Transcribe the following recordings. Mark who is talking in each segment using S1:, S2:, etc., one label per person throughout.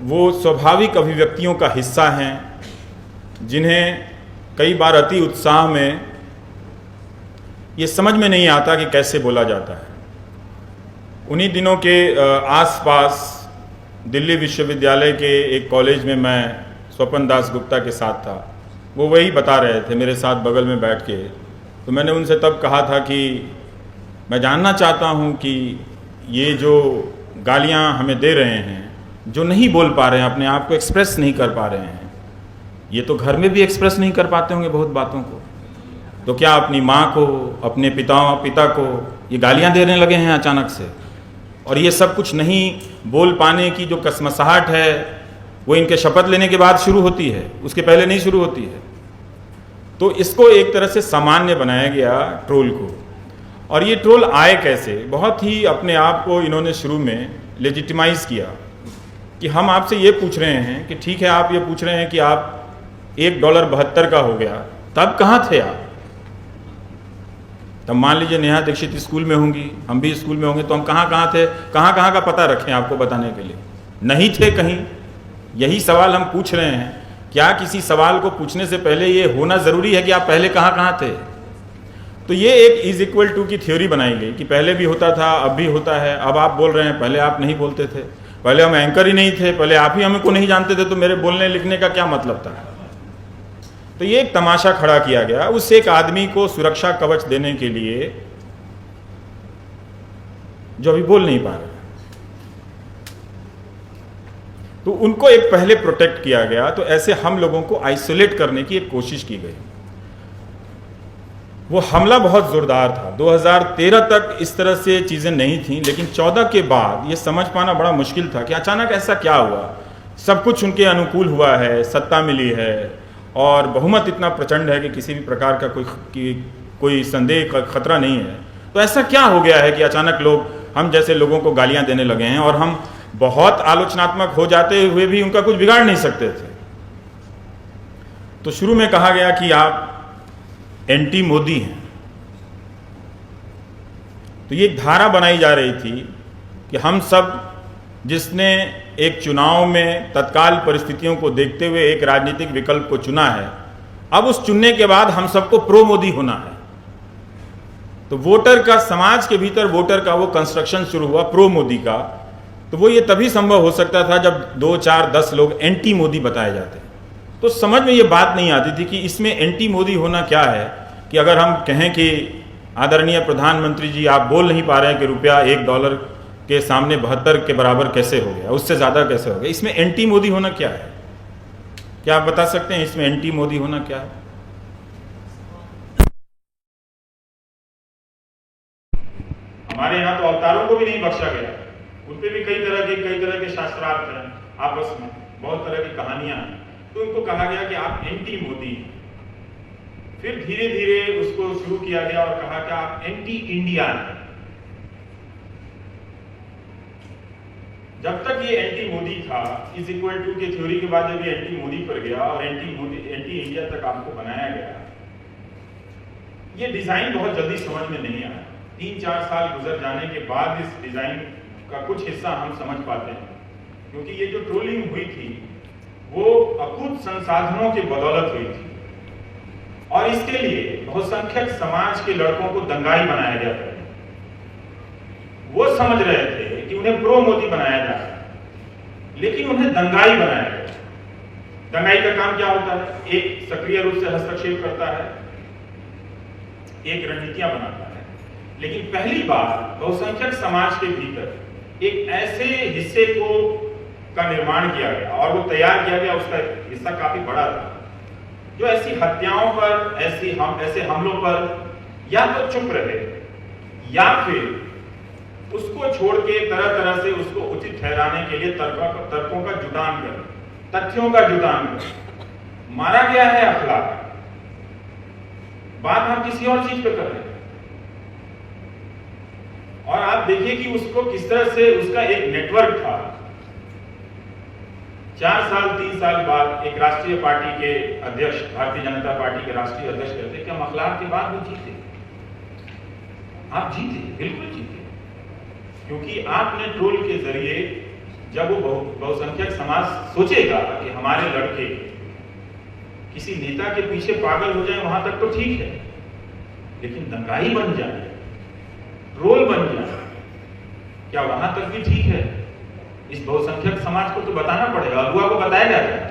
S1: वो स्वाभाविक अभिव्यक्तियों का हिस्सा हैं जिन्हें कई बार अति उत्साह में ये समझ में नहीं आता कि कैसे बोला जाता है। उन्हीं दिनों के आसपास दिल्ली विश्वविद्यालय के एक कॉलेज में मैं स्वपन दास गुप्ता के साथ था। वो वही बता रहे थे मेरे साथ बगल में बैठ के। तो मैंने उनसे तब कहा था कि मैं जानना चाहता हूँ कि ये जो गालियाँ हमें दे रहे हैं, जो नहीं बोल पा रहे हैं, अपने आप को एक्सप्रेस नहीं कर पा रहे हैं, ये तो घर में भी एक्सप्रेस नहीं कर पाते होंगे बहुत बातों को, तो क्या अपनी माँ को, अपने पिता को ये गालियाँ देने लगे हैं अचानक से? और ये सब कुछ नहीं बोल पाने की जो कसमसाहट है वो इनके शपथ लेने के बाद शुरू होती है, उसके पहले नहीं शुरू होती है। तो इसको एक तरह से सामान्य बनाया गया ट्रोल को। और ये ट्रोल आए कैसे? बहुत ही अपने आप को इन्होंने शुरू में लेजिटिमाइज किया कि हम आपसे ये पूछ रहे हैं कि ठीक है, आप ये पूछ रहे हैं कि आप $1.72 का हो गया, तब कहाँ थे आप? तब मान लीजिए नेहा दीक्षित स्कूल में होंगी, हम भी स्कूल में होंगे, तो हम कहाँ थे, कहाँ का पता रखें आपको बताने के लिए? नहीं थे कहीं। यही सवाल हम पूछ रहे हैं। क्या किसी सवाल को पूछने से पहले ये होना ज़रूरी है कि आप पहले कहाँ थे? तो ये एक इज इक्वल टू की थ्योरी बनाई गई कि पहले भी होता था, अब भी होता है। अब आप बोल रहे हैं, पहले आप नहीं बोलते थे, पहले हम एंकर ही नहीं थे, पहले आप ही हमको नहीं जानते थे, तो मेरे बोलने लिखने का क्या मतलब था? तो ये एक तमाशा खड़ा किया गया उस एक आदमी को सुरक्षा कवच देने के लिए जो अभी बोल नहीं पा रहा। तो उनको एक पहले प्रोटेक्ट किया गया। तो ऐसे हम लोगों को आइसोलेट करने की एक कोशिश की गई। वो हमला बहुत जोरदार था। 2013 तक इस तरह से चीजें नहीं थी, लेकिन 14 के बाद ये समझ पाना बड़ा मुश्किल था कि अचानक ऐसा क्या हुआ। सब कुछ उनके अनुकूल हुआ है, सत्ता मिली है और बहुमत इतना प्रचंड है कि किसी भी प्रकार का कोई संदेह का खतरा नहीं है। तो ऐसा क्या हो गया है कि अचानक लोग हम जैसे लोगों को गालियां देने लगे हैं और हम बहुत आलोचनात्मक हो जाते हुए भी उनका कुछ बिगाड़ नहीं सकते थे। तो शुरू में कहा गया कि आप एंटी मोदी हैं। तो ये एक धारा बनाई जा रही थी कि हम सब, जिसने एक चुनाव में तत्काल परिस्थितियों को देखते हुए एक राजनीतिक विकल्प को चुना है, अब उस चुनने के बाद हम सबको प्रो मोदी होना है। तो वोटर का, समाज के भीतर वोटर का वो कंस्ट्रक्शन शुरू हुआ प्रो मोदी का। तो वो ये तभी संभव हो सकता था जब 2, 4, 10 लोग एंटी मोदी बताए जाते। तो समझ में ये बात नहीं आती थी कि इसमें एंटी मोदी होना क्या है। कि अगर हम कहें कि आदरणीय प्रधानमंत्री जी, आप बोल नहीं पा रहे हैं कि रुपया $1 के सामने 72 के बराबर कैसे हो गया, उससे ज़्यादा कैसे हो गया, इसमें एंटी मोदी होना क्या है? क्या आप बता सकते हैं इसमें एंटी मोदी होना क्या है? हमारे यहाँ तो अवतारों को भी नहीं बख्शा गया, उन पर भी कई तरह के शास्त्रार्थ हैं, आपस में बहुत तरह की कहानियां हैं। तो उनको कहा गया कि आप एंटी मोदी। फिर धीरे धीरे उसको शुरू किया गया और कहा कि आप एंटी इंडिया हैं। जब तक ये एंटी मोदी था, इज इक्वल टू के थ्योरी के बाद जब ये एंटी मोदी पर गया और एंटी इंडिया तक आपको बनाया गया, ये डिजाइन बहुत जल्दी समझ में नहीं आया। 3-4 साल गुजर जाने के बाद इस डिजाइन का कुछ हिस्सा हम समझ पाते हैं। क्योंकि ये जो ट्रोलिंग हुई थी वो अकूत संसाधनों की बदौलत हुई थी और इसके लिए बहुसंख्यक समाज के लड़कों को दंगाई बनाया गया था। वो समझ रहे थे कि उन्हें प्रो मोदी बनाया जा रहा है, लेकिन उन्हें दंगाई बनाया गया। दंगाई का काम क्या होता है? एक सक्रिय रूप से हस्तक्षेप करता है, एक रणनीतियां बनाता है। लेकिन पहली बार बहुसंख्यक समाज के भीतर एक ऐसे हिस्से का निर्माण किया गया और वो तैयार किया गया, उसका हिस्सा काफी बड़ा था, जो ऐसी हत्याओं पर, ऐसे हमलों पर या तो चुप रहे या फिर उसको छोड़ के तरह तरह से उसको उचित ठहराने के लिए तर्कों का जुटान कर, तथ्यों का जुटान कर। मारा गया है अखलाक, बात हम किसी और चीज पे कर रहे हैं। और आप देखिए कि उसको किस तरह से उसका एक नेटवर्क था। 4 साल 3 साल बाद एक राष्ट्रीय पार्टी के अध्यक्ष, भारतीय जनता पार्टी के राष्ट्रीय अध्यक्ष कहते कि हम अखलाक के बाद भी जीते। आप जीते, बिल्कुल जीते, क्योंकि आपने ट्रोल के जरिए जब वो बहुसंख्यक समाज सोचेगा कि हमारे लड़के किसी नेता के पीछे पागल हो जाए वहां तक तो ठीक है, लेकिन दंगाई बन जाए, ट्रोल बन जाए, क्या वहां तक भी ठीक है? इस बहुसंख्यक समाज को तो बताना पड़ेगा। अगुआ को बताएगा क्या?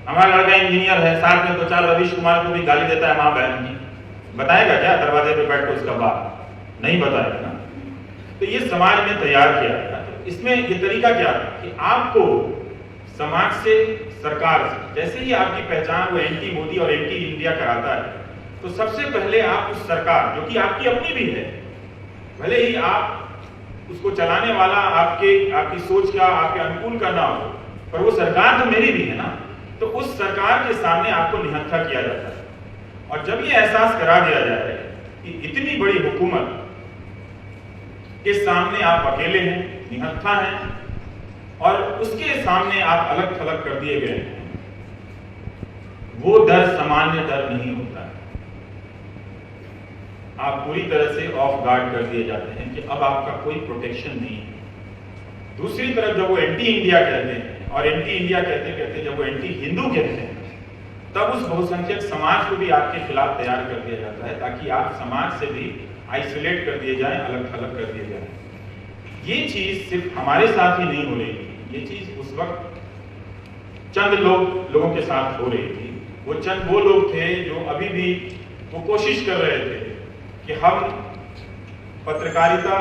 S1: हमारा लड़का इंजीनियर है, साथ में 2-4 रवीश कुमार को भी गाली देता है माँ बहन की, बताएगा क्या दरवाजे पे बैठ कर उसका बाप? नहीं बताएगा ना। तो ये समाज में तैयार किया गया। तो इसमें ये तरीका क्या है कि आपको समाज से, सरकार से, जैसे ही आपकी पहचान वो एंटी मोदी और एंटी इंडिया कराता है, तो सबसे पहले आप उस सरकार, जो कि आपकी अपनी भी है, भले ही आप उसको चलाने वाला आपकी सोच का, आपके अनुकूल का ना हो, पर वो सरकार तो मेरी भी है ना, तो उस सरकार के सामने आपको निहत्था किया जाता है। और जब ये एहसास करा दिया जाए कि इतनी बड़ी हुकूमत के सामने आप अकेले हैं, निहत्था हैं, और उसके सामने आप अलग थलग कर दिए गए हैं, वो डर सामान्य डर नहीं होता है। आप पूरी तरह से ऑफ गार्ड कर दिए जाते हैं कि अब आपका कोई प्रोटेक्शन नहीं है। दूसरी तरफ जब वो एंटी इंडिया कहते हैं, और एंटी इंडिया कहते कहते जब वो एंटी हिंदू कहते हैं, तब उस बहुसंख्यक समाज को भी आपके खिलाफ तैयार कर दिया जाता है, ताकि आप समाज से भी आइसोलेट कर दिए जाएं, अलग थलग कर दिए जाएं। ये चीज सिर्फ हमारे साथ ही नहीं हो रही थी, ये चीज उस वक्त चंद लोगों के साथ हो रही थी। वो चंद वो लोग थे जो अभी भी वो कोशिश कर रहे थे कि हम पत्रकारिता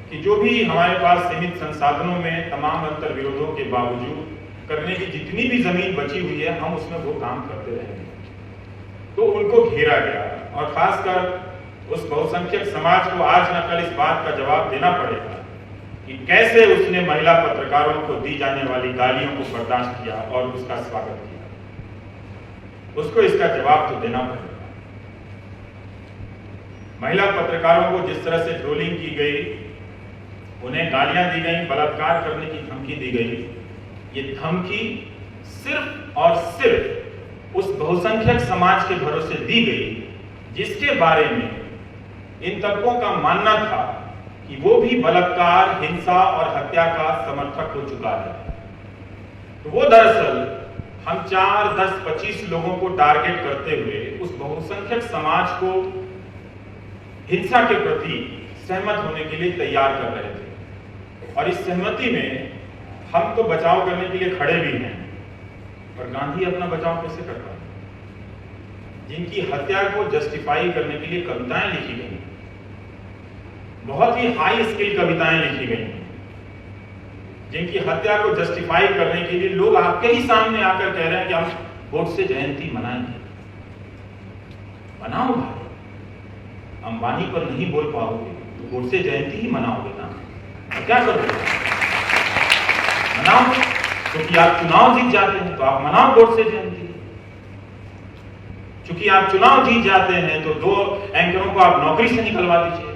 S1: कि जो भी हमारे पास सीमित संसाधनों में तमाम अंतर विरोधों के बावजूद करने की जितनी भी जमीन बची हुई है, हम उसमें वो काम करते रहेंगे। तो उनको घेरा गया, और खासकर उस बहुसंख्यक समाज को आज न कल इस बात का जवाब देना पड़ेगा कि कैसे उसने महिला पत्रकारों को दी जाने वाली गालियों को बर्दाश्त किया और उसका स्वागत किया। उसको इसका जवाब तो देना पड़ेगा। महिला पत्रकारों को जिस तरह से ट्रोलिंग की गई, उन्हें गालियां दी गई, बलात्कार करने की धमकी दी गई, ये धमकी सिर्फ और सिर्फ उस बहुसंख्यक समाज के भरोसे दी गई जिसके बारे में इन तबकों का मानना था कि वो भी बलात्कार, हिंसा और हत्या का समर्थक हो चुका है। तो वो दरअसल हम 4, 10, 25 लोगों को टारगेट करते हुए उस बहुसंख्यक समाज को हिंसा के प्रति सहमत होने के लिए तैयार कर रहे थे। और इस सहमति में हम तो बचाव करने के लिए खड़े भी हैं, पर गांधी अपना बचाव कैसे करता है? जिनकी हत्या को जस्टिफाई करने के लिए कविताएं लिखी गई, बहुत ही हाई स्किल कविताएं लिखी गई, जिनकी हत्या को जस्टिफाई करने के लिए लोग आपके ही सामने आकर कह रहे हैं कि हम गोडसे जयंती मनाएंगे। मनाओ भाई, अंबानी पर नहीं बोल पाओगे तो गोडसे जयंती ही मनाओगे ना, तो क्या करोगे? मनाओ, क्योंकि आप चुनाव जीत जाते हैं तो आप मनाओ गोडसे जयंती। क्योंकि आप चुनाव जीत जाते हैं तो 2 एंकरों को आप नौकरी से निकलवा दीजिए।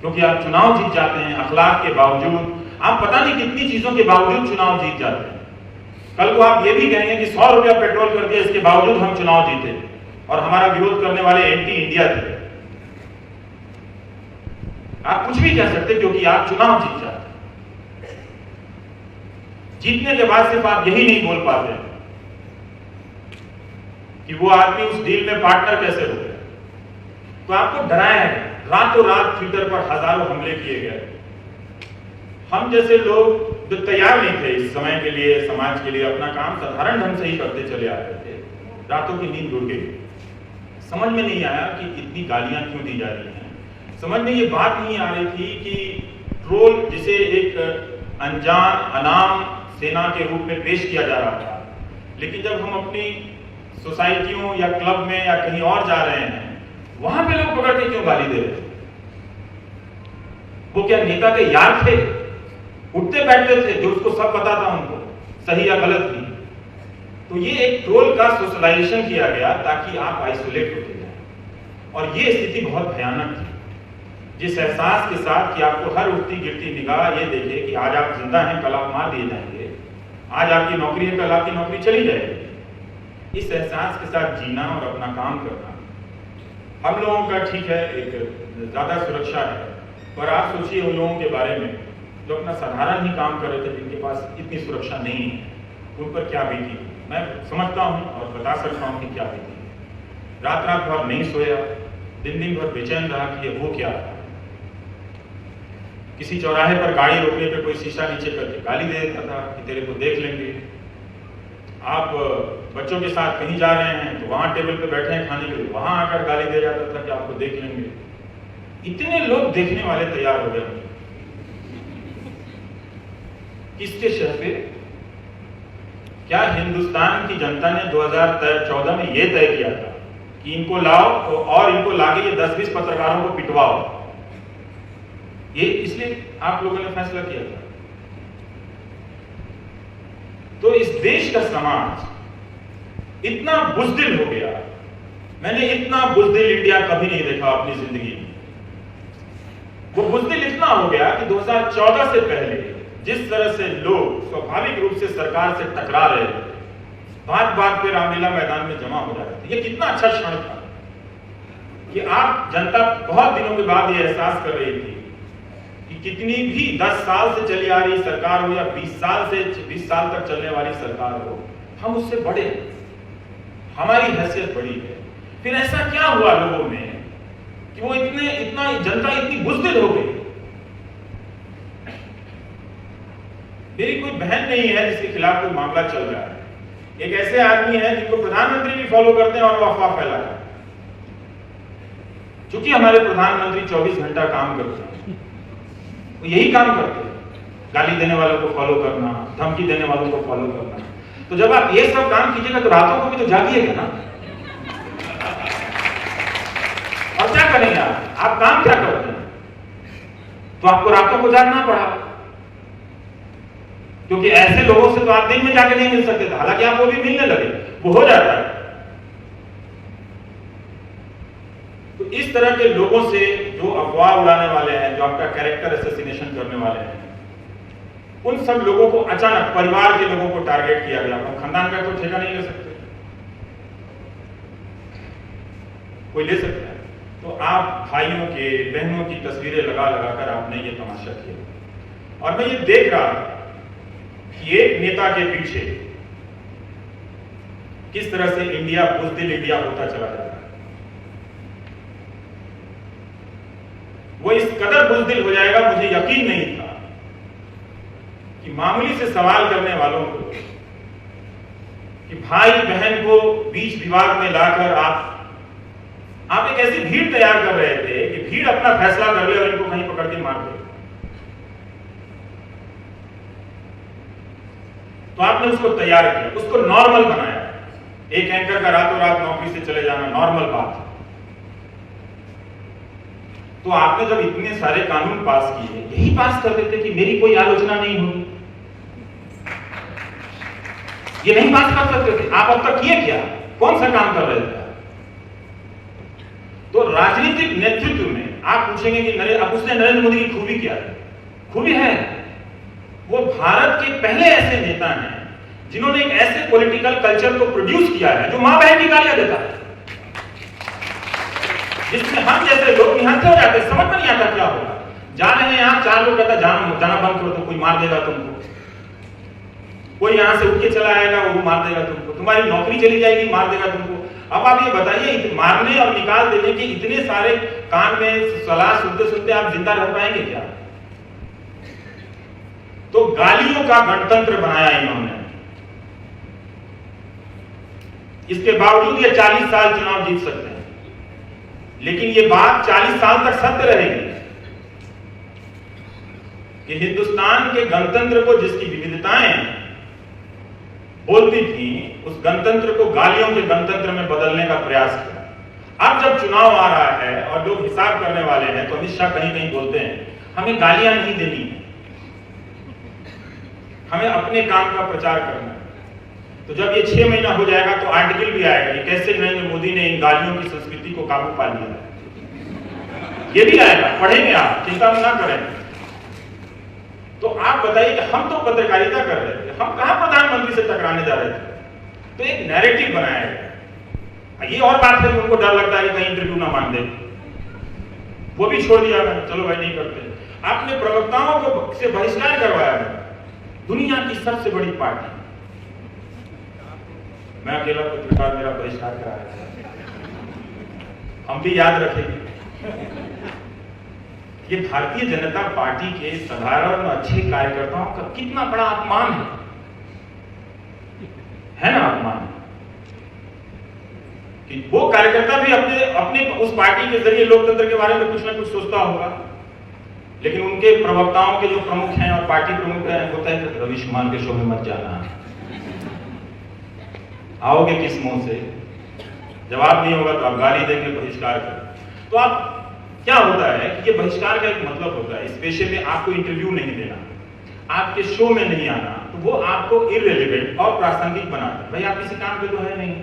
S1: क्योंकि आप चुनाव जीत जाते हैं, अखलाक के बावजूद, आप पता नहीं कितनी चीजों के बावजूद चुनाव जीत जाते हैं। कल को आप ये भी कहेंगे कि 100 रुपया पेट्रोल कर दिया, इसके बावजूद हम चुनाव जीते और हमारा विरोध करने वाले एंटी इंडिया थे। आप कुछ भी कह सकते क्योंकि आप चुनाव जीत जाते हैं। जीतने के बाद सिर्फ आप यही नहीं बोल पाते कि वो आदमी उस डील में पार्टनर कैसे हो गया, तो आपको डराया गया। रातों रात ट्विटर पर हजारों हमले किए गए। हम जैसे लोग जो तैयार नहीं थे इस समय के लिए, समाज के लिए, अपना काम साधारण ढंग से ही करते चले आते थे, रातों की नींद उड़ गई। समझ में नहीं आया कि इतनी गालियां क्यों दी जा रही हैं। समझ में ये बात नहीं आ रही थी कि ट्रोल जिसे एक अनजान अनाम सेना के रूप में पेश किया जा रहा था, लेकिन जब हम अपनी सोसाइटियों या क्लब में या कहीं और जा रहे हैं, वहां पे लोग पकड़ के क्यों गाली दे रहे थे? वो क्या नेता के यार थे? उठते बैठते थे जो उसको सब पता था उनको, सही या गलत भी। तो ये एक ट्रोल का सोशलाइजेशन किया गया ताकि आप आइसोलेट होते जाएं। और ये स्थिति बहुत भयानक थी, जिस एहसास के साथ कि आपको हर उठती गिरती निगाह ये देखे कि आज आप जिंदा हैं, कल आप मार दिए जाएंगे, आज आपकी नौकरी है, कल आपकी नौकरी चली जाएगी। इस एहसास के साथ जीना और अपना काम करना हम लोगों का ठीक है, एक ज्यादा सुरक्षा है, पर आप सोचिए उन लोगों के बारे में जो अपना साधारण ही काम कर रहे थे, जिनके पास इतनी सुरक्षा नहीं है, उन पर क्या बीती। मैं समझता हूँ और बता सकता हूँ कि क्या बीती। रात रात भर नहीं सोया, दिन दिन भर बेचैन रहा कि ये वो क्या था। किसी चौराहे पर गाड़ी रोकने पे कोई शीशा नीचे करके गाली दे देता था कि तेरे को देख लेंगे। आप बच्चों के साथ कहीं जा रहे हैं तो वहां टेबल पे बैठे हैं खाने के लिए, वहां आकर गाली दे जाता था कि आपको देख लेंगे। इतने लोग देखने वाले तैयार हो गए। किसके शह पे? क्या हिंदुस्तान की जनता ने 2014 में यह तय किया था कि इनको लाओ और इनको लाके ये 10-20 पत्रकारों को पिटवाओ? ये इसलिए आप लोगों ने फैसला किया था। तो इस देश का समाज इतना बुज़दिल हो गया, मैंने इतना बुज़दिल इंडिया कभी नहीं देखा अपनी जिंदगी में। वो बुज़दिल इतना हो गया कि 2014 से पहले जिस तरह से लोग स्वाभाविक रूप से सरकार से टकरा रहे थे, बात बात पे रामलीला मैदान में जमा हो रहे थे। ये कितना अच्छा क्षण था कि आप जनता बहुत दिनों के बाद ये एहसास कर रही थी कि कितनी भी 10 साल से चली आ रही सरकार हो या 20 साल तक चलने वाली सरकार हो, हम उससे बड़े, हमारी हैसियत बड़ी है। फिर ऐसा क्या हुआ लोगों में कि वो जनता इतनी बुज़दिल हो गई। मेरी कोई बहन नहीं है जिसके खिलाफ कोई मामला चल रहा है। एक ऐसे आदमी है जिनको प्रधानमंत्री भी फॉलो करते हैं और वो अफवाह फैला है। क्योंकि हमारे प्रधानमंत्री 24 घंटा काम करते हैं, वो यही काम करते हैं, गाली देने वालों को फॉलो करना, धमकी देने वालों को फॉलो करना। तो जब आप ये सब काम कीजिएगा तो रातों को भी तो जागिएगा ना। और क्या करेंगे आप काम क्या करते हैं? तो आपको रातों को जागना पड़ा, क्योंकि ऐसे लोगों से तो आप दिन में जाके नहीं मिल सकते थे। हालांकि आप वो भी मिलने लगे, वो हो जाता है। तो इस तरह के लोगों से जो अफवाह उड़ाने वाले हैं, जो आपका कैरेक्टर असैसिनेशन करने वाले हैं, उन सब लोगों को अचानक परिवार के लोगों को टारगेट किया गया। वो खानदान का तो ठेका नहीं ले सकते, कोई ले सकता है। तो आप भाइयों के बहनों की तस्वीरें लगा लगाकर आपने ये तमाशा किया। और मैं ये देख रहा था कि एक नेता के पीछे किस तरह से इंडिया बुज़दिल इंडिया होता चला जा रहा है। वो इस कदर बुज़दिल हो जाएगा, मुझे यकीन नहीं था कि मामूली से सवाल करने वालों को, कि भाई बहन को बीच विवाद में लाकर आप एक ऐसी भीड़ तैयार कर रहे थे कि भीड़ अपना फैसला कर ले और इनको कहीं पकड़ के मार दे। तो आपने उसको तैयार किया, उसको नॉर्मल बनाया। एक एंकर का रातों रात नौकरी से चले जाना नॉर्मल बात है। तो आपने जब इतने सारे कानून पास किए, यही पास कर देते कि मेरी कोई आलोचना नहीं होगी, ये नहीं पास कर सकते थे। आप अब तक किए क्या? कौन सा काम कर रहे थे? तो राजनीतिक नेतृत्व में आप पूछेंगे कि अब उसने नरेंद्र मोदी की खूबी क्या है? खूबी है वो भारत के पहले ऐसे नेता हैं जिन्होंने एक ऐसे पॉलिटिकल कल्चर को प्रोड्यूस किया है जो मां बहन की गालियां देता है, जिसमें हम जैसे लोग निहत्थे हो जाते, समझ में नहीं आता क्या होगा। जा रहे हैं यहां, 4 लोग कहता जाना बंद करो, तो कोई मार देगा तुमको, कोई यहां से उठ के चला आएगा, वो मार देगा तुमको, तुम्हारी नौकरी चली जाएगी, मार देगा तुमको। अब आप ये बताइए, मारने और निकाल देने के इतने सारे कान में सलाह सुनते सुनते आप जिंदा रह पाएंगे क्या? तो गालियों का गणतंत्र बनाया इन्होंने। इसके बावजूद ये 40 साल चुनाव जीत सकते हैं, लेकिन ये बात 40 साल तक सत्य रहेगी कि हिंदुस्तान के गणतंत्र को जिसकी विविधताएं बोलती थी, उस गणतंत्र को गालियों के गणतंत्र में बदलने का प्रयास किया। अब जब चुनाव आ रहा है और लोग हिसाब करने वाले हैं, तो अमित शाह कहीं कहीं बोलते हैं हमें गालियां नहीं देनी है, हमें अपने काम का प्रचार करना है। तो जब ये 6 महीना हो जाएगा तो आर्टिकल भी आएगा कि कैसे नरेंद्र मोदी ने इन गालियों की संस्कृति को काबू पा लिया। ये भी आएगा, पढ़ेंगे आप, चिंता ना करें। तो आप बताइए कि हम तो पत्रकारिता कर रहे थे, हम कहां प्रधानमंत्री से टकराने जा रहे थे? तो एक नैरेटिव बनाया गया। ये और बात है कि उनको डर लगता है कि कहीं इंटरव्यू ना मान दे, वो भी छोड़ दिया मैंने, चलो भाई नहीं करते। आपने प्रवक्ताओं को से बहिष्कार करवाया है, दुनिया की सबसे बड़ी पार्टी, मैं अकेला पत्रकार मेरा बहिष्कार कराया था, हम भी याद रखेंगे। ये भारतीय जनता पार्टी के साधारण अच्छे कार्यकर्ताओं का कितना बड़ा अपमान है ना, अपमान कि वो कार्यकर्ता भी अपने उस पार्टी के जरिए लोकतंत्र के बारे में कुछ ना कुछ सोचता होगा, लेकिन उनके प्रवक्ताओं के जो प्रमुख हैं और पार्टी प्रमुख हैं होता है रवीश कुमार के शो में मत जाना, आओगे किस मुंह से, जवाब नहीं होगा तो आप गाली देंगे, बहिष्कार कर। तो आप क्या होता है कि ये बहिष्कार का एक मतलब होता है, स्पेशली आपको इंटरव्यू नहीं देना, आपके शो में नहीं आना, तो वो आपको इररिलेवेंट और प्रासंगिक बनाता है। भाई आप किसी काम पे तो है नहीं,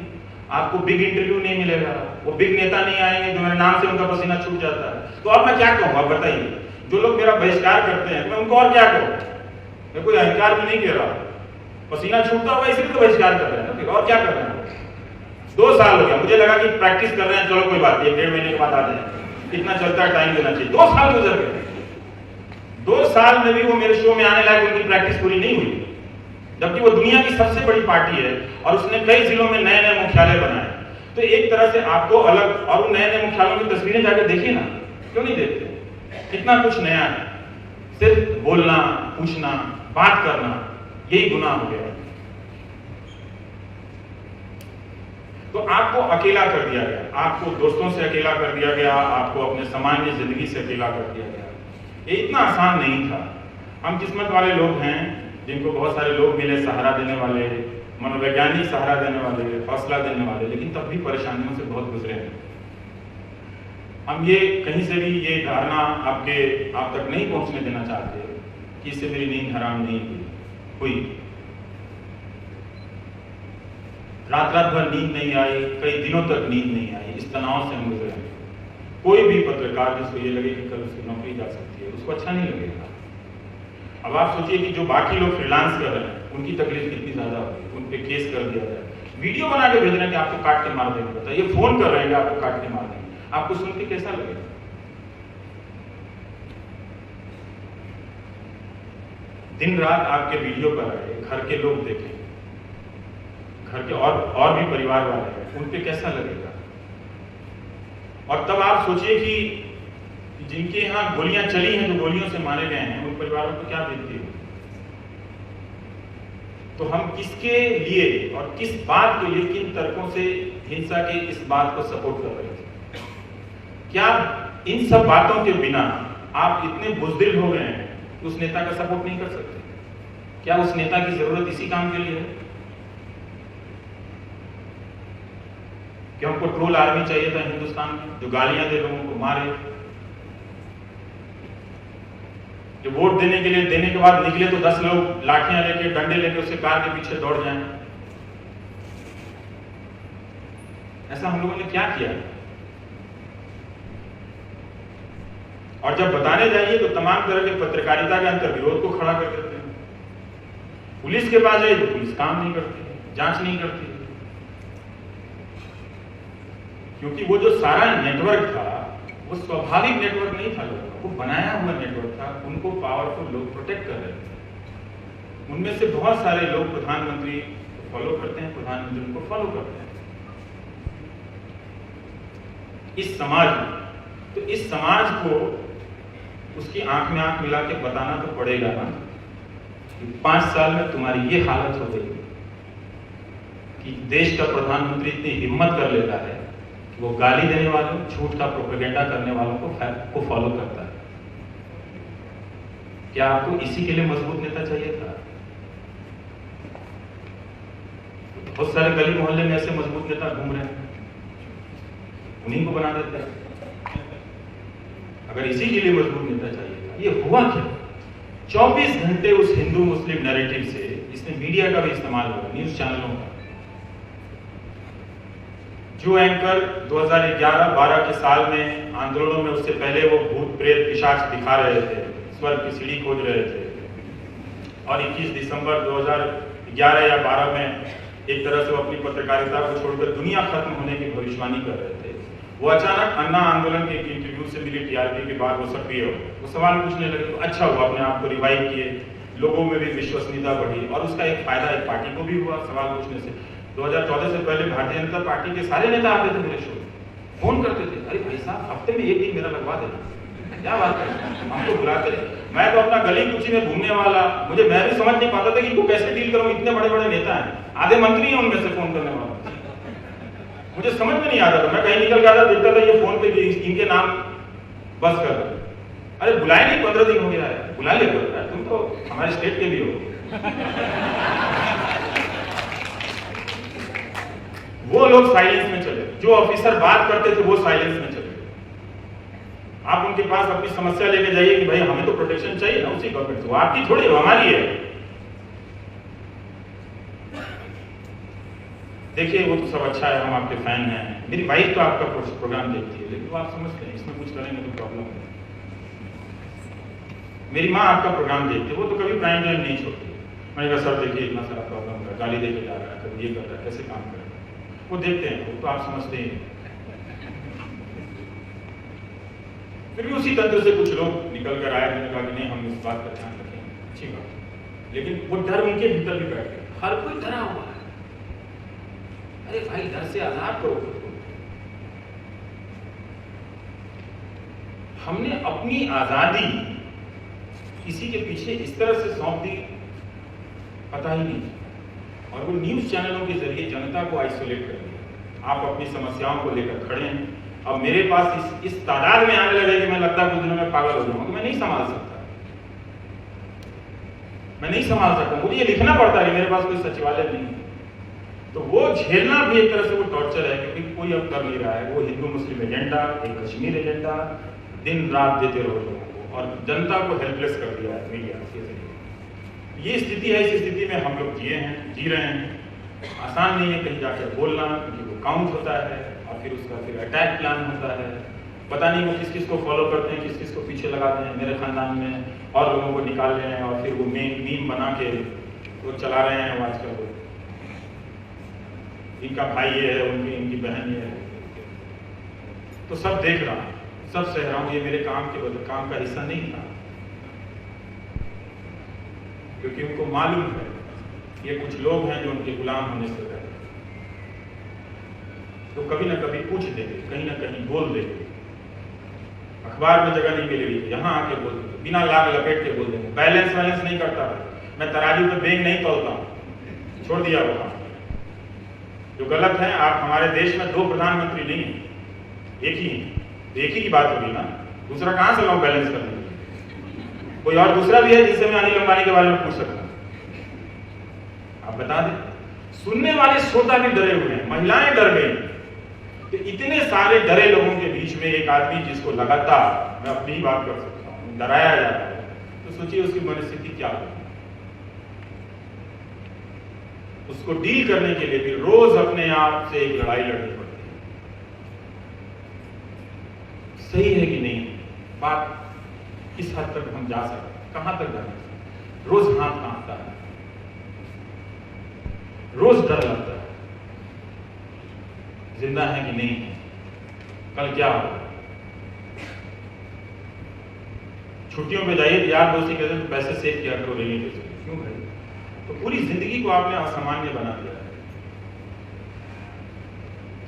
S1: आपको बिग इंटरव्यू नहीं मिलेगा, वो बिग नेता नहीं आएंगे जो मेरे नाम से उनका पसीना छूट जाता है। तो अब मैं क्या कहूँ, आप बताइए, जो लोग मेरा बहिष्कार करते हैं मैं उनको और क्या कहूँ, मैं कोई अहंकार भी नहीं कह रहा, पसीना छूटता होगा इसलिए तो बहिष्कार कर रहे हैं ना, फिर और क्या कर रहे हैं। 2 साल हो गया, मुझे लगा कि प्रैक्टिस कर रहे हैं, चलो कोई बात नहीं, 1.5 महीने के बाद आ जाए, कितना चलता है, टाइम देना चाहिए। 2 साल गुजर गए, 2 साल में भी वो मेरे शो में आने लायक उनकी प्रैक्टिस पूरी नहीं हुई, जबकि वो दुनिया की सबसे बड़ी पार्टी है और उसने कई जिलों में नए नए मुख्यालय बनाए। तो एक तरह से आपको अलग, और उन नए नए मुख्यालयों की तस्वीरें जाकर देखिए ना, क्यों नहीं देखते, कितना कुछ नया है, सिर्फ बोलना, पूछना, बात करना, यही गुनाह हो गया। तो आपको अकेला कर दिया गया, आपको दोस्तों से अकेला कर दिया गया, आपको अपने सामान्य जिंदगी से अकेला कर दिया गया। ये इतना आसान नहीं था। हम किस्मत वाले लोग हैं जिनको बहुत सारे लोग मिले, सहारा देने वाले, मनोवैज्ञानिक सहारा देने वाले, हौसला देने वाले, लेकिन तब भी परेशानियों से बहुत गुजरे हैं। हम ये कहीं से भी ये धारणा आप तक नहीं पहुंचने देना चाहते कि इससे मेरी नींद हराम नहीं हुई। रात भर नींद नहीं आई, कई दिनों तक नींद नहीं आई, इस तनाव से हम गुजरे। कोई भी पत्रकार जिसको ये लगे कि कल उसकी नौकरी जा सकती है, उसको अच्छा नहीं लगेगा। अब आप सोचिए कि जो बाकी लोग फ्रीलांस कर रहे हैं उनकी तकलीफ कितनी ज्यादा होगी, उन पे केस कर दिया जाए, वीडियो बना के भेज रहे हैं कि आपको काट के मार देंगे, बताइए, फोन कर रहे हैं कि आपको काट के मार देंगे, आपको सुन के कैसा लगेगा। दिन रात आपके वीडियो पर आए, घर के लोग देखें, घर के और भी परिवार वाले हैं, उन पे कैसा लगेगा। और तब आप सोचिए कि जिनके यहाँ गोलियां चली हैं, जो गोलियों से मारे गए हैं, उन परिवारों को क्या बीतती है। तो हम किसके लिए और किस बात के लिए, किन तर्कों से हिंसा के इस बात को सपोर्ट कर रहे थे। क्या इन सब बातों के बिना आप इतने बुज़दिल हो गए हैं कि उस नेता का सपोर्ट नहीं कर सकते? क्या उस नेता की जरूरत इसी काम के लिए है कि हमको ट्रोल आर्मी चाहिए था हिंदुस्तान में, जो गालियां दे, लोगों को मारे, जो वोट देने के बाद निकले तो 10 लोग लाठियां लेके, डंडे लेके उसके कार के पीछे दौड़ जाएं। ऐसा हम लोगों ने क्या किया? और जब बताने जाइए तो तमाम तरह के पत्रकारिता के अंतर विरोध को खड़ा कर देते हैं। पुलिस के पास जाइए तो पुलिस काम नहीं करती है, जांच नहीं करती है, क्योंकि वो जो सारा नेटवर्क था वो स्वाभाविक नेटवर्क नहीं था, लोगों को बनाया हुआ नेटवर्क था, उनको पावरफुल लोग प्रोटेक्ट कर रहे थे। उनमें से बहुत सारे लोग प्रधानमंत्री को फॉलो करते हैं, प्रधानमंत्री उनको फॉलो करते हैं। इस समाज में, तो इस समाज को उसकी आंख में आंख मिला के बताना तो पड़ेगा ना कि 5 साल में तुम्हारी ये हालत हो गई कि देश का प्रधानमंत्री इतनी हिम्मत कर लेता है कि वो गाली देने वालों, झूठ का प्रोपेगेंडा करने वालों को फॉलो करता है। क्या आपको इसी के लिए मजबूत नेता चाहिए था? बहुत सारे गली मोहल्ले में ऐसे मजबूत नेता घूम रहे हैं, उन्हीं को बना देते हैं। अगर इसी के लिए मजबूत नेता चाहिए था, ये हुआ क्या? 24 घंटे उस हिंदू मुस्लिम नैरेटिव से, इसमें मीडिया का भी इस्तेमाल हुआ, न्यूज चैनलों का। जो एंकर 2011-12 के साल में आंदोलनों में, उससे पहले वो भूत प्रेत पिशाच दिखा रहे थे, स्वर्ग की सीढ़ी खोज रहे थे, और 21 दिसंबर 2011 या 12 में एक तरह से वो अपनी पत्रकारिता को छोड़कर दुनिया खत्म होने की भविष्यवाणी कर रहे थे, वो अचानक अन्ना आंदोलन के एक इंटरव्यू से मिली टीआरपी के बाद वो सक्रिय हो, वो सवाल पूछने लगे, तो अच्छा हुआ अपने आप को रिवाइव किए, लोगों में भी विश्वसनीयता बढ़ी और उसका एक फायदा एक पार्टी को भी हुआ सवाल पूछने से। 2014 से पहले भारतीय जनता पार्टी के सारे नेता आते थे मेरे शो, फोन करते थे, अरे भाई साहब हफ्ते में एक दिन मेरा लगवा देना, क्या बात है, हमको बुलाते रहे। मैं तो अपना गली कुची में घूमने वाला, मैं भी समझ नहीं पाता था कि इनको कैसे डील करूं, इतने बड़े बड़े नेता हैं, आधे मंत्री हैं उनमें से फोन करने वाला, मुझे समझ में नहीं आता था। मैं कहीं निकल गया था, देखता था ये फोन पे इनके नाम बस कर रहे, अरे बुलाए नहीं, 15 दिन हो गया है, बुला ले बोल, तुम तो हमारे स्टेट के भी हो। वो लोग साइलेंस में चले, जो ऑफिसर बात करते थे वो साइलेंस में चले। आप उनके पास अपनी समस्या लेके जाइए कि भाई हमें तो प्रोटेक्शन चाहिए ना उसी गवर्नमेंट से, वो आपकी थोड़ी हमारी है। देखिए वो तो सब अच्छा है, हम आपके फैन हैं, मेरी वाइफ तो आपका प्रोग्राम देखती है, लेकिन वो आप समझते हैं इसमें कुछ करेंगे तो प्रॉब्लम है। मेरी माँ आपका प्रोग्राम देखती है, वो तो कभी प्राइम टाइम नहीं छोड़ती। मैंने कहा सर देखिए इतना सारा प्रॉब्लम है, गाली देके जा रहा है, कभी ये कर रहा है, कैसे काम करेगा, वो देखते हैं, वो तो आप समझते हैं। फिर भी उसी तंत्र से कुछ लोग निकल कर आए, मैंने कहा कि नहीं हम इस बात का ध्यान रखेंगे, अच्छी बात, लेकिन वो डर उनके भीतर भी बैठ गया, हर कोई डरा हुआ है। अरे भाई डर से आजाद करो खुद को। हमने अपनी आजादी किसी के पीछे इस तरह से सौंप दी, पता ही नहीं, और वो न्यूज चैनलों के जरिए जनता को आइसोलेट कर दिया। आप अपनी समस्याओं को लेकर खड़े हैं, अब मेरे पास इस तादाद में आने लगे कि मैं लगता है कुछ दिनों में पागल हो जाऊंगा, कि मैं नहीं संभाल सकता, मैं नहीं संभाल सकता, मुझे ये लिखना पड़ता है, मेरे पास कोई सचिवालय नहीं है। तो वो झेलना भी एक तरह से वो टॉर्चर है, क्योंकि कोई अब कर नहीं रहा है। वो हिंदू मुस्लिम एजेंडा, एक कश्मीर एजेंडा दिन रात देते रहो लोगों को, और जनता को हेल्पलेस कर दिया है मीडिया के जरिए। ये स्थिति है, इस स्थिति में हम लोग जी रहे हैं। आसान नहीं है कहीं जाकर बोलना, क्योंकि वो काउंट होता है और फिर उसका फिर अटैक प्लान होता है। पता नहीं वो किस किस को फॉलो करते हैं, किस किस को पीछे लगाते हैं। मेरे खानदान में और लोगों को निकाल रहे हैं और फिर वो मीम बना के वो चला रहे हैं। आजकल इनका भाई ये है, इनकी बहन ये है, तो सब देख रहा हूं, सब सह रहा हूं। ये मेरे काम का हिस्सा नहीं था, क्योंकि उनको मालूम है ये कुछ लोग हैं जो उनके गुलाम होने से रहे, तो कभी ना कभी पूछ देंगे, कहीं ना कहीं बोल देंगे। अखबार में जगह नहीं मिलेगी, यहाँ आके बोल देंगे, बिना लाग लपेट के बोल देंगे। बैलेंस नहीं करता, मैं तराजू पे बेंग नहीं तोलता, छोड़ दिया वो काम जो गलत है। आप हमारे देश में 2 प्रधानमंत्री नहीं है, एक ही की बात होगी ना, दूसरा कहां से लाऊं बैलेंस करने? कोई और दूसरा भी है जिससे मैं अनिल अंबानी के बारे में पूछ सकता हूं? आप बता दें। सुनने वाले श्रोता भी डरे हुए हैं, महिलाएं डर गई। तो इतने सारे डरे लोगों के बीच में एक आदमी जिसको लगातार, मैं अपनी ही बात कर सकता हूं, डराया जाता है, तो सोचिए उसकी मनस्थिति क्या होगी। उसको डील करने के लिए भी रोज अपने आप से एक लड़ाई लड़नी पड़ती है। सही है कि नहीं? बात किस हद तक हम जा सकते, कहां तक जा सकते? रोज हाथ कांपता है, रोज डर लगता है, जिंदा है कि नहीं है, कल क्या होगा। छुट्टियों पे जाइए, यार दोस्ती कहते हैं तो पैसे सेव किया करो रेनी डे से, क्यों भाई? तो पूरी जिंदगी को आपने असामान्य बना दिया है।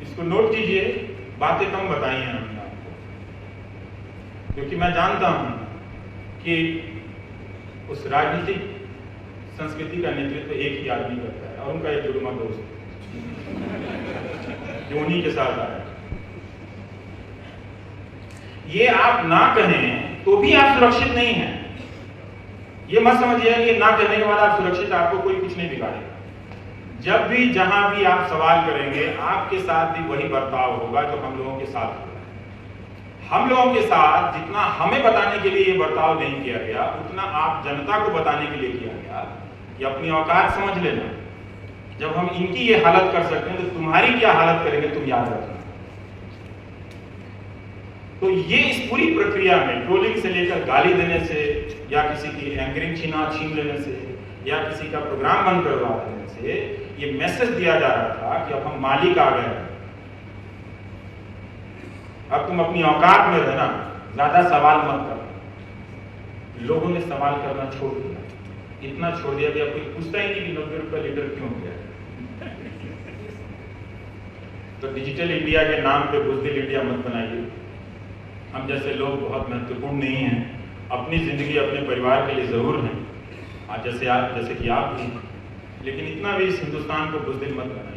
S1: इसको नोट कीजिए, बातें कम बताई हैं हमने आपको, क्योंकि मैं जानता हूं कि उस राजनीतिक संस्कृति का नेतृत्व एक ही आदमी करता है, और उनका एक जुड़वा दोस्त जो उन्हीं के साथ आया। ये आप ना कहें तो भी आप सुरक्षित नहीं हैं। ये मत समझिए कि ना कहने के बाद आप सुरक्षित, आपको कोई कुछ नहीं बिगाड़ेगा। जब भी जहां भी आप सवाल करेंगे, आपके साथ भी वही बर्ताव होगा जो हम लोगों के साथ होगा। हम लोगों के साथ जितना हमें बताने के लिए ये बर्ताव नहीं किया गया, उतना आप जनता को बताने के लिए किया गया कि अपनी औकात समझ लेना। जब हम इनकी ये हालत कर सकते हैं तो तुम्हारी क्या हालत करेंगे, तुम याद रखना। तो ये इस पूरी प्रक्रिया में ट्रोलिंग से लेकर गाली देने से, या किसी की एंकरिंग छीन लेने से, या किसी का प्रोग्राम बंद करवा देने से ये मैसेज दिया जा रहा था कि अब हम मालिक आ गए। अब तुम अपनी औकात में रहना, ज्यादा सवाल मत करना। लोगों ने सवाल करना छोड़ दिया, इतना छोड़ दिया कि अब कोई पूछता ही नहीं कि 90 रुपये लीटर क्यों हो गया। तो डिजिटल इंडिया के नाम पे बुज़दिल इंडिया मत बनाइए। हम जैसे लोग बहुत महत्वपूर्ण नहीं हैं, अपनी जिंदगी अपने परिवार के लिए जरूर हैं, आज जैसे कि आप भी, लेकिन इतना भी इस हिंदुस्तान को बुज़दिल मत बनाइए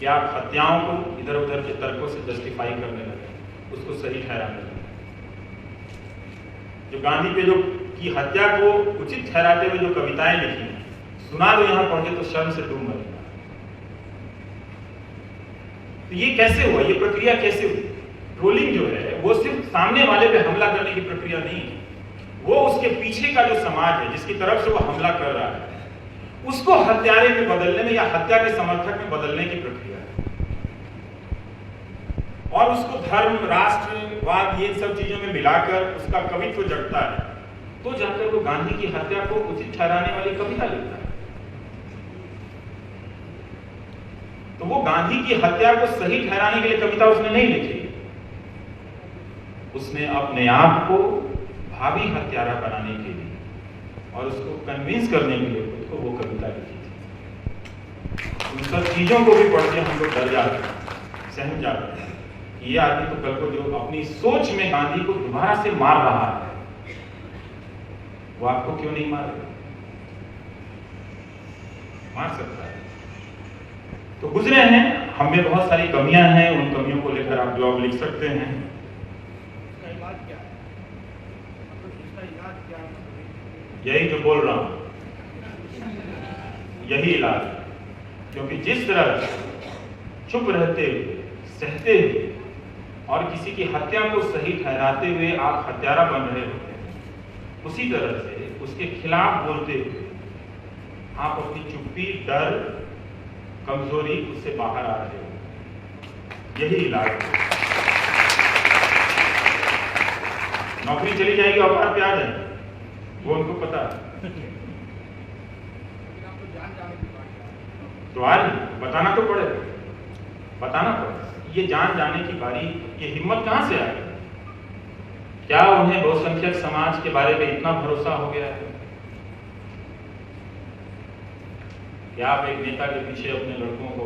S1: कि आप हत्याओं को इधर उधर के तर्कों से जस्टिफाई करने लगे, उसको सही ठहराने लगे। जो गांधी पे जो की हत्या को उचित ठहराते हुए जो कविताएं लिखी, सुना दो यहां पहुंचे तो शर्म से डूब मरेगा। तो ये कैसे हुआ, ये प्रक्रिया कैसे हुई? ट्रोलिंग जो है वो सिर्फ सामने वाले पे हमला करने की प्रक्रिया नहीं है, वो उसके पीछे का जो समाज है जिसकी तरफ से वो हमला कर रहा है, उसको हत्यारे में बदलने में या हत्या के समर्थक में बदलने की प्रक्रिया है। और उसको धर्म, राष्ट्रवाद, ये सब चीजों में मिलाकर उसका कवित्व जगता है, तो जाकर वो गांधी की हत्या को उचित ठहराने वाली कविता लिखता है। तो वो गांधी की हत्या को सही ठहराने के लिए कविता उसने नहीं लिखी, उसने अपने आप को भावी हत्यारा बनाने के लिए और उसको कन्विंस करने के लिए खुद को वो कविता लिखी थी। उन सब चीजों को भी पढ़ के हम लोग डर जाते हैं, सहम जाते हैं कि ये आदमी तो कल को जो अपनी सोच में गांधी को दोबारा से मार रहा है, वो आपको क्यों नहीं मारेगा? मार सकता है। तो गुजरे हैं, हम में बहुत सारी कमियां हैं, उन कमियों को लेकर आप ब्लॉग लिख सकते हैं। यही जो बोल रहा हूं, यही इलाज। क्योंकि जिस तरह चुप रहते हुए, सहते हुए और किसी की हत्या को सही ठहराते हुए आप हत्यारा बन रहे होते हैं, उसी तरह से उसके खिलाफ बोलते हुए आप अपनी चुप्पी, डर, कमजोरी उससे बाहर आ रहे हो। यही इलाज है। नौकरी चली जाएगी, औकात पे आ जाएगी, वो उनको पता है। तो आज बताना तो पड़ेगा, बताना पड़ेगा। ये जान जाने की बारी, ये हिम्मत कहां से आई? क्या उन्हें बहुसंख्यक समाज के बारे में इतना भरोसा हो गया है कि आप एक नेता के पीछे अपने लड़कों को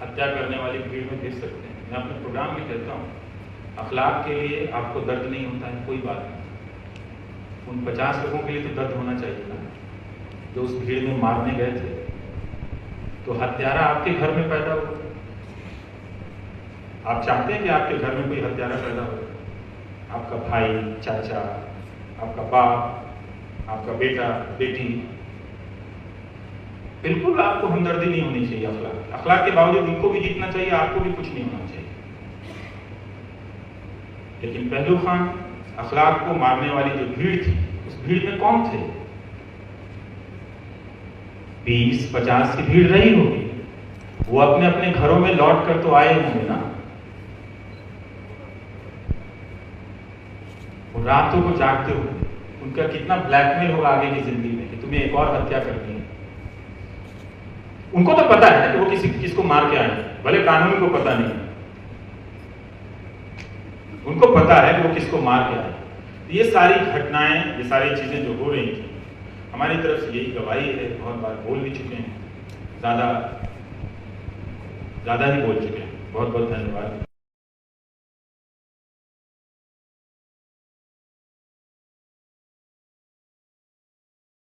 S1: हत्या करने वाली भीड़ में भेज सकते हैं? मैं अपने प्रोग्राम में कहता हूँ, अखलाक के लिए आपको दर्द नहीं होता है, कोई बात नहीं। उन 50 लोगों के लिए तो दर्द होना चाहिए ना, जो उस भीड़ में मारने गए थे। तो हत्यारा आपके घर में पैदा हो। आप चाहते हैं कि आपके घर में कोई हत्यारा पैदा हो? आपका भाई, चाचा, आपका बाप, आपका बेटा, बेटी। बिल्कुल आपको हमदर्दी नहीं होनी चाहिए। अखलाक के बावजूद उनको भी जीतना चाहिए, आपको भी कुछ नहीं होना चाहिए। लेकिन पहलू खान, अखलाक को मारने वाली जो भीड़ थी, उस भीड़ में कौन थे? 20-50 की भीड़ रही होगी। वो अपने अपने घरों में लौट कर तो आए होंगे ना। वो रातों को जागते हुए, उनका कितना ब्लैकमेल होगा आगे की जिंदगी में कि तुम्हें एक और हत्या करनी है। उनको तो पता है कि वो किसको मार के आए, भले कानून को पता नहीं, उनको पता है कि वो किसको मार के आए। ये सारी घटनाएं, ये सारी चीजें जो हो रही थी, हमारी तरफ से यही गवाही है। बहुत बार बोल भी चुके हैं, ज्यादा ही बोल चुके हैं। बहुत बहुत धन्यवाद।